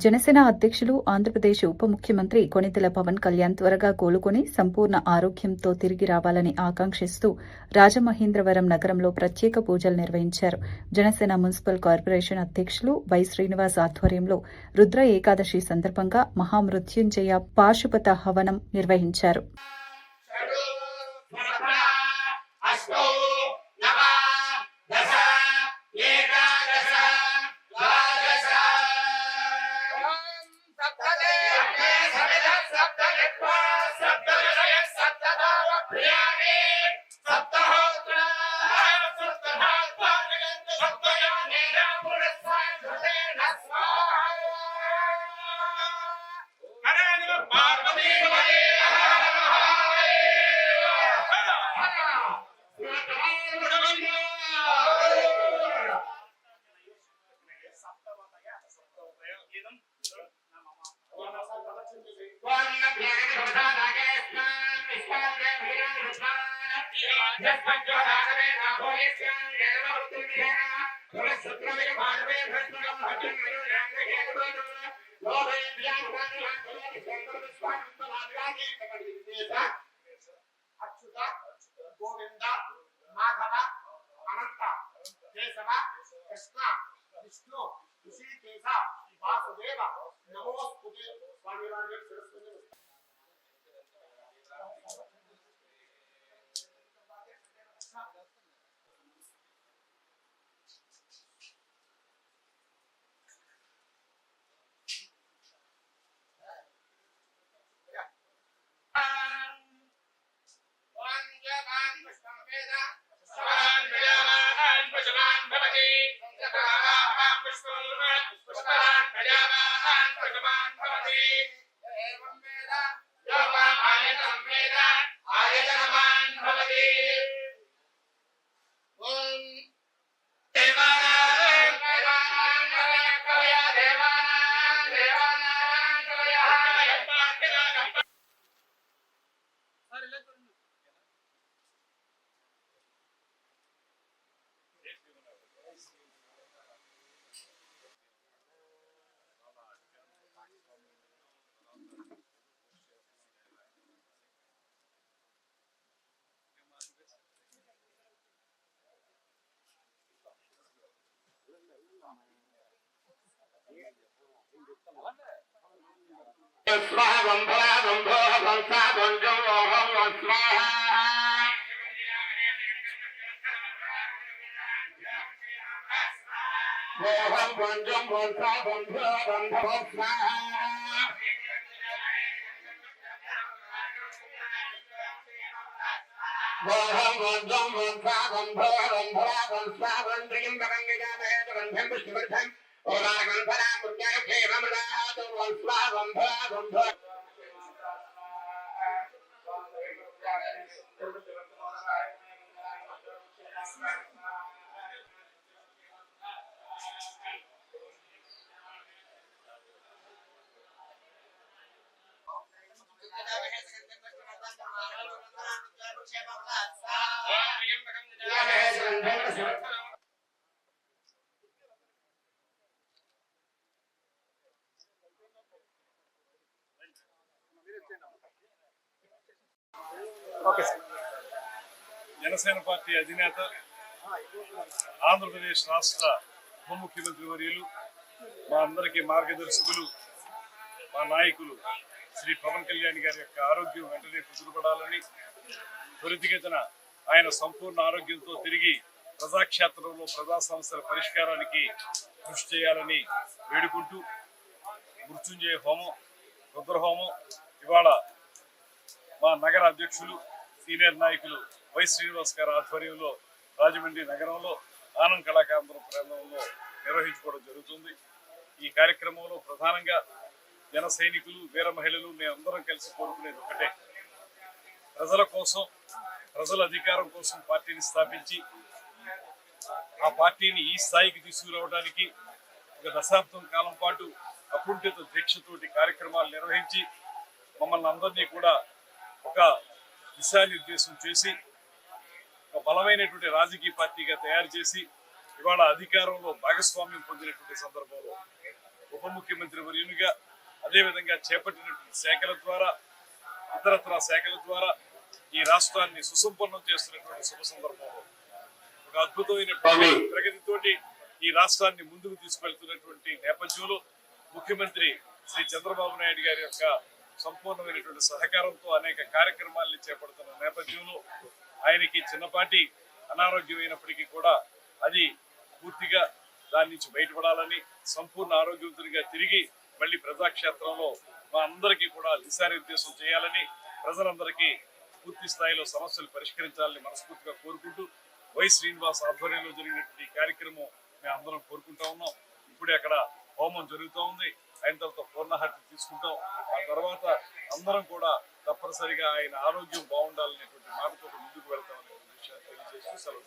జనసేన అధ్యక్షులు, ఆంధ్రప్రదేశ్ ఉప ముఖ్యమంత్రి కొణిదెల పవన్ కళ్యాణ్ త్వరగా కోలుకొని సంపూర్ణ ఆరోగ్యంతో తిరిగి రావాలని ఆకాంక్షిస్తూ రాజమహేంద్రవరం నగరంలో ప్రత్యేక పూజలు నిర్వహించారు. జనసేన మున్సిపల్ కార్పొరేషన్ అధ్యక్షులు వై శ్రీనివాస్ ఆధ్వర్యంలో రుద్ర ఏకాదశి సందర్భంగా మహామృత్యుంజయ పాశుపత హవనం నిర్వహించారు. గోవింద మాధవ అనంత కేశవ కృష్ణ విష్ణు ఋషికేశ వాసుదేవ నమోస్తుతే స్వామి వారి సరస్వతి स्वाहा बंभला बंभो बंसा बंजो ओम स्वाहा ओम बंजो बंसा बंभो बंभो स्वाहा ओम बंजो बंसा बंभो बंभो बंसा बंद्रियं बंगिगा में बंधं पुष्पवर्धन और आगंतरा मुद्याय खेममला तो स्वाहा बंभो बंभो జనసేన పార్టీ అధినేత ఆంధ్రప్రదేశ్ రాష్ట్ర ఉప ముఖ్యమంత్రి వర్యులు మా అందరికీ మార్గదర్శకులు మా నాయకులు శ్రీ పవన్ కళ్యాణ్ గారి యొక్క ఆరోగ్యం వెంటనే కుదురుపడాలని త్వరితగతిన ఆయన సంపూర్ణ ఆరోగ్యంతో తిరిగి ప్రజాక్షేత్రంలో ప్రజా సమస్యల పరిష్కారానికి కృషి చేయాలని వేడుకుంటూ మృత్యుంజయ హోమం రుద్రహోమం ఇవాళ మా నగర అధ్యక్షులు సీనియర్ నాయకులు వై శ్రీనివాస్ గారి ఆధ్వర్యంలో రాజమండ్రి నగరంలో ఆనంద్ కళాకేంద్రం ప్రాంతంలో నిర్వహించుకోవడం జరుగుతుంది. ఈ కార్యక్రమంలో ప్రధానంగా జన సైనికులు వీర మహిళలు మేమందరం కలిసి కోరుకునేది ఒకటే, ప్రజల కోసం ప్రజల అధికారం కోసం పార్టీని స్థాపించి ఆ పార్టీని ఈ స్థాయికి తీసుకురావడానికి ఒక దశాబ్దం కాలం పాటు అకుంఠిత దీక్షతోటి కార్యక్రమాలు నిర్వహించి మమ్మల్ని అందరినీ కూడా ఒక దిశానిర్దేశం చేసి ఒక బలమైనటువంటి రాజకీయ పార్టీగా తయారు చేసి ఇవాళ అధికారంలో భాగస్వామ్యం పొందినటువంటి సందర్భంలో ఉప ముఖ్యమంత్రి వర్యునిగా అదేవిధంగా చేపట్టినటువంటి శాఖల ద్వారా ఇతరత్ర శాఖల ద్వారా ఈ రాష్ట్రాన్ని సుసంపన్నం చేస్తున్నటువంటి శుభ సందర్భంలో ఒక అద్భుతమైనటువంటి ప్రగతితోటి ఈ రాష్ట్రాన్ని ముందుకు తీసుకెళ్తున్నటువంటి నేపథ్యంలో ముఖ్యమంత్రి శ్రీ చంద్రబాబు నాయుడు గారి యొక్క సంపూర్ణమైనటువంటి సహకారంతో అనేక కార్యక్రమాలను చేపడుతున్న నేపథ్యంలో ఆయనకి చిన్నపాటి అనారోగ్యమైనప్పటికీ కూడా అది పూర్తిగా దాని నుంచి బయటపడాలని సంపూర్ణ ఆరోగ్యవంతునిగా తిరిగి మళ్ళీ ప్రజాక్షేత్రంలో మా అందరికీ కూడా దిశానిర్దేశం చేయాలని ప్రజలందరికీ పూర్తి స్థాయిలో సమస్యలు పరిష్కరించాలని మనస్ఫూర్తిగా కోరుకుంటూ వై శ్రీనివాస్ ఆధ్వర్యంలో జరిగినటువంటి కార్యక్రమం మేము అందరం కోరుకుంటా ఉన్నాం. ఇప్పుడే అక్కడ హోమం జరుగుతూ ఉంది. అయిన తర్వాత పూర్ణాహతి తీసుకుంటాం. ఆ తర్వాత అందరం కూడా తప్పనిసరిగా ఆయన ఆరోగ్యం బాగుండాలనేటువంటి మాటతో ముందుకు వెళ్తామనే విషయాన్ని తెలియజేస్తూ సెలవు.